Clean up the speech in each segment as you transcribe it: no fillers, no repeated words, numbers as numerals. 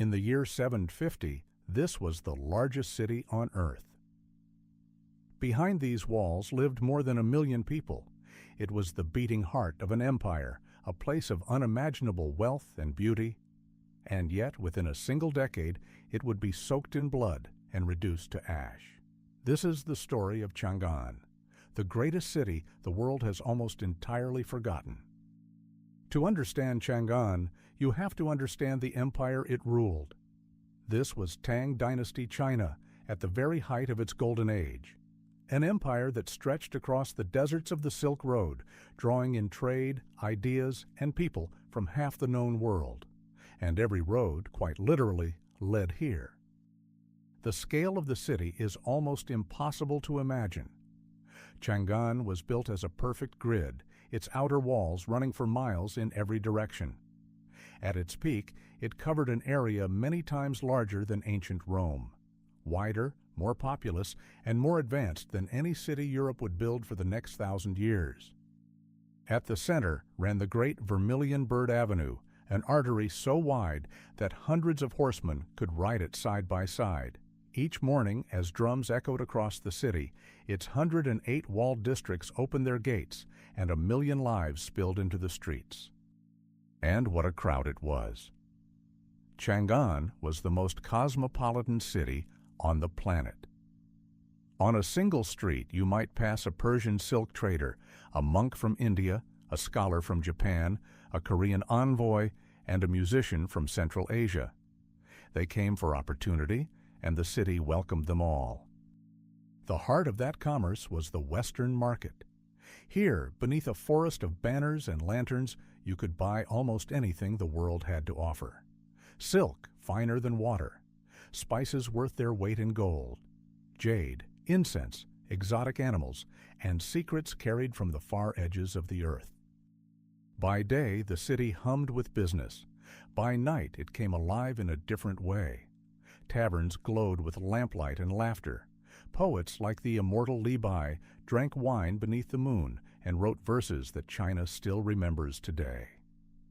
In the year 750, this was the largest city on Earth. Behind these walls lived more than 1 million people. It was the beating heart of an empire, a place of unimaginable wealth and beauty, and yet within a single decade it would be soaked in blood and reduced to ash. This is the story of Chang'an, the greatest city the world has almost entirely forgotten. To understand Chang'an, you have to understand the empire it ruled. This was Tang Dynasty China at the very height of its golden age, an empire that stretched across the deserts of the Silk Road, drawing in trade, ideas, and people from half the known world. And every road, quite literally, led here. The scale of the city is almost impossible to imagine. Chang'an was built as a perfect grid, its outer walls running for miles in every direction. At its peak, it covered an area many times larger than ancient Rome, wider, more populous, and more advanced than any city Europe would build for the next 1,000 years. At the center ran the great Vermilion Bird Avenue, an artery so wide that hundreds of horsemen could ride it side by side. Each morning, as drums echoed across the city, its 108 walled districts opened their gates, and 1 million lives spilled into the streets. And what a crowd it was! Chang'an was the most cosmopolitan city on the planet. On a single street, you might pass a Persian silk trader, a monk from India, a scholar from Japan, a Korean envoy, and a musician from Central Asia. They came for opportunity, and the city welcomed them all. The heart of that commerce was the Western market. Here, beneath a forest of banners and lanterns, you could buy almost anything the world had to offer. Silk, finer than water, spices worth their weight in gold, jade, incense, exotic animals, and secrets carried from the far edges of the earth. By day, the city hummed with business. By night, it came alive in a different way. Taverns glowed with lamplight and laughter. Poets like the immortal Li Bai drank wine beneath the moon and wrote verses that China still remembers today.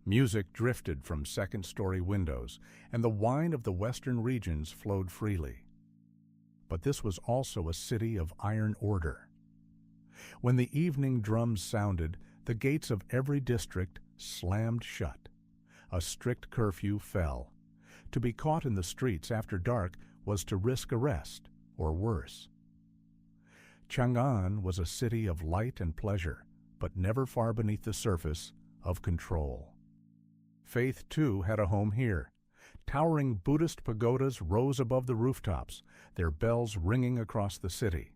Music drifted from second-story windows, and the wine of the western regions flowed freely. But this was also a city of iron order. When the evening drums sounded, the gates of every district slammed shut. A strict curfew fell. To be caught in the streets after dark was to risk arrest, or worse. Chang'an was a city of light and pleasure, but never far beneath the surface of control. Faith, too, had a home here. Towering Buddhist pagodas rose above the rooftops, their bells ringing across the city.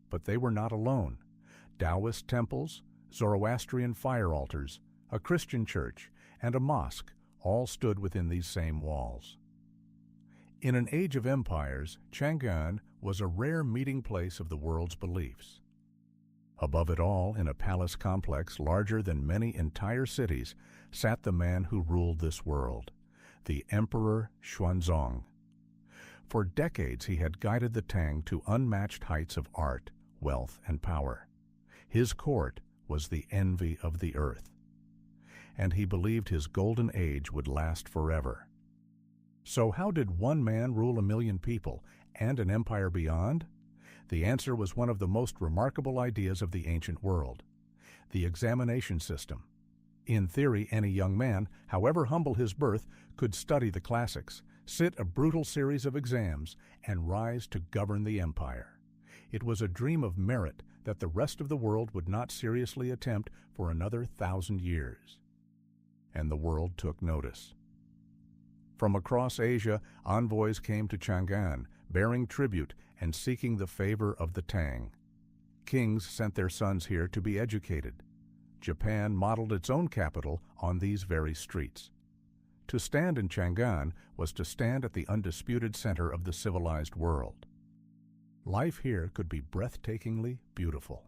But they were not alone. Taoist temples, Zoroastrian fire altars, a Christian church, and a mosque all stood within these same walls. In an age of empires, Chang'an was a rare meeting place of the world's beliefs. Above it all, in a palace complex larger than many entire cities, sat the man who ruled this world, the Emperor Xuanzong. For decades he had guided the Tang to unmatched heights of art, wealth, and power. His court was the envy of the earth, and he believed his golden age would last forever. So how did one man rule 1 million people and an empire beyond? The answer was one of the most remarkable ideas of the ancient world: the examination system. In theory, any young man, however humble his birth, could study the classics, sit a brutal series of exams, and rise to govern the empire. It was a dream of merit that the rest of the world would not seriously attempt for another 1,000 years. And the world took notice. From across Asia, envoys came to Chang'an, bearing tribute and seeking the favor of the Tang. Kings sent their sons here to be educated. Japan modeled its own capital on these very streets. To stand in Chang'an was to stand at the undisputed center of the civilized world. Life here could be breathtakingly beautiful.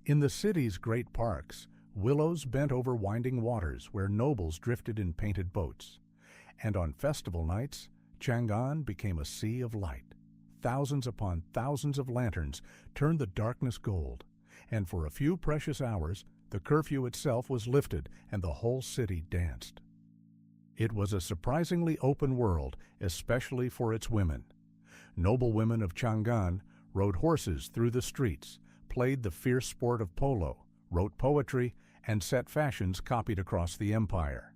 In the city's great parks, willows bent over winding waters where nobles drifted in painted boats. And on festival nights, Chang'an became a sea of light. Thousands upon thousands of lanterns turned the darkness gold, and for a few precious hours, the curfew itself was lifted and the whole city danced. It was a surprisingly open world, especially for its women. Noble women of Chang'an rode horses through the streets, played the fierce sport of polo, wrote poetry, and set fashions copied across the empire.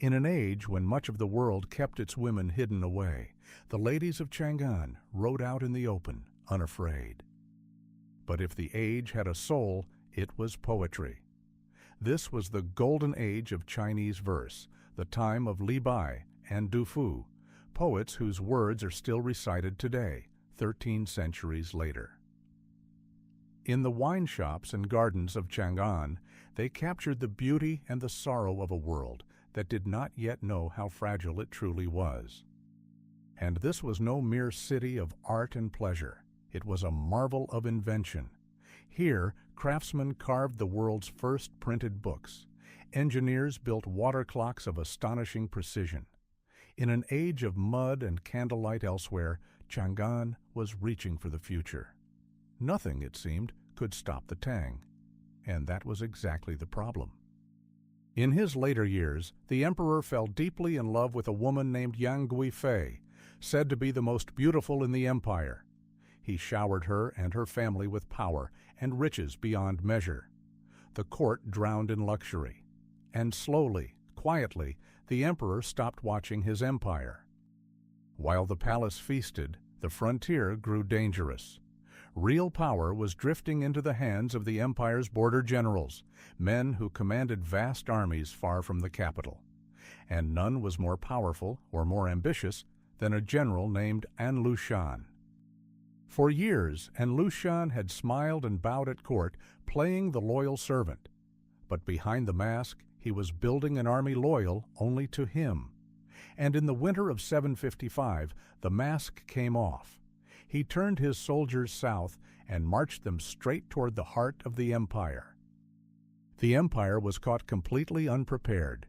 In an age when much of the world kept its women hidden away, the ladies of Chang'an rode out in the open, unafraid. But if the age had a soul, it was poetry. This was the golden age of Chinese verse, the time of Li Bai and Du Fu, poets whose words are still recited today, 13 centuries later. In the wine shops and gardens of Chang'an, they captured the beauty and the sorrow of a world that did not yet know how fragile it truly was. And this was no mere city of art and pleasure. It was a marvel of invention. Here, craftsmen carved the world's first printed books. Engineers built water clocks of astonishing precision. In an age of mud and candlelight elsewhere, Chang'an was reaching for the future. Nothing, it seemed, could stop the Tang. And that was exactly the problem. In his later years, the emperor fell deeply in love with a woman named Yang Guifei, said to be the most beautiful in the empire. He showered her and her family with power and riches beyond measure. The court drowned in luxury. And slowly, quietly, the emperor stopped watching his empire. While the palace feasted, the frontier grew dangerous. Real power was drifting into the hands of the empire's border generals, men who commanded vast armies far from the capital. And none was more powerful or more ambitious than a general named An Lushan. For years, An Lushan had smiled and bowed at court, playing the loyal servant. But behind the mask, he was building an army loyal only to him. And in the winter of 755, the mask came off. He turned his soldiers south and marched them straight toward the heart of the empire. The empire was caught completely unprepared.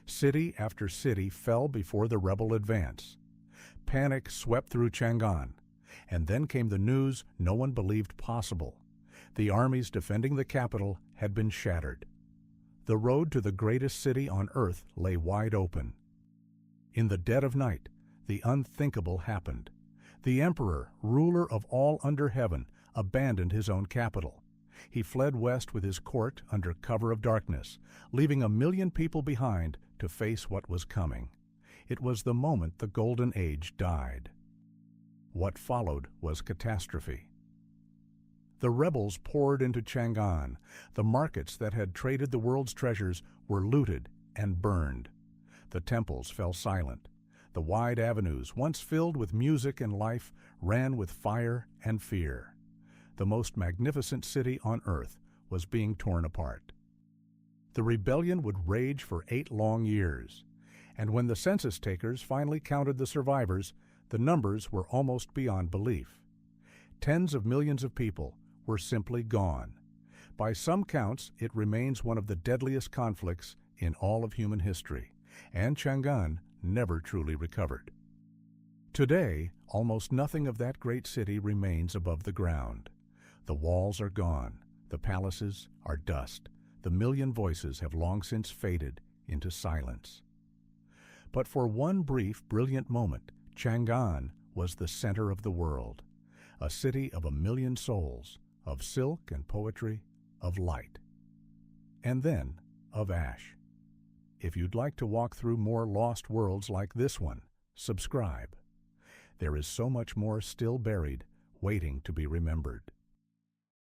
City after city fell before the rebel advance. Panic swept through Chang'an, and then came the news no one believed possible. The armies defending the capital had been shattered. The road to the greatest city on earth lay wide open. In the dead of night, the unthinkable happened. The emperor, ruler of all under heaven, abandoned his own capital. He fled west with his court under cover of darkness, leaving 1 million people behind to face what was coming. It was the moment the Golden Age died. What followed was catastrophe. The rebels poured into Chang'an. The markets that had traded the world's treasures were looted and burned. The temples fell silent. The wide avenues, once filled with music and life, ran with fire and fear. The most magnificent city on earth was being torn apart. The rebellion would rage for 8 long years, and when the census takers finally counted the survivors, the numbers were almost beyond belief. Tens of millions of people were simply gone. By some counts, it remains one of the deadliest conflicts in all of human history, and Chang'an never truly recovered. Today, almost nothing of that great city remains above the ground. The walls are gone, the palaces are dust, the million voices have long since faded into silence. But for one brief, brilliant moment, Chang'an was the center of the world, a city of 1 million souls, of silk and poetry, of light, and then of ash. If you'd like to walk through more lost worlds like this one, subscribe. There is so much more still buried, waiting to be remembered.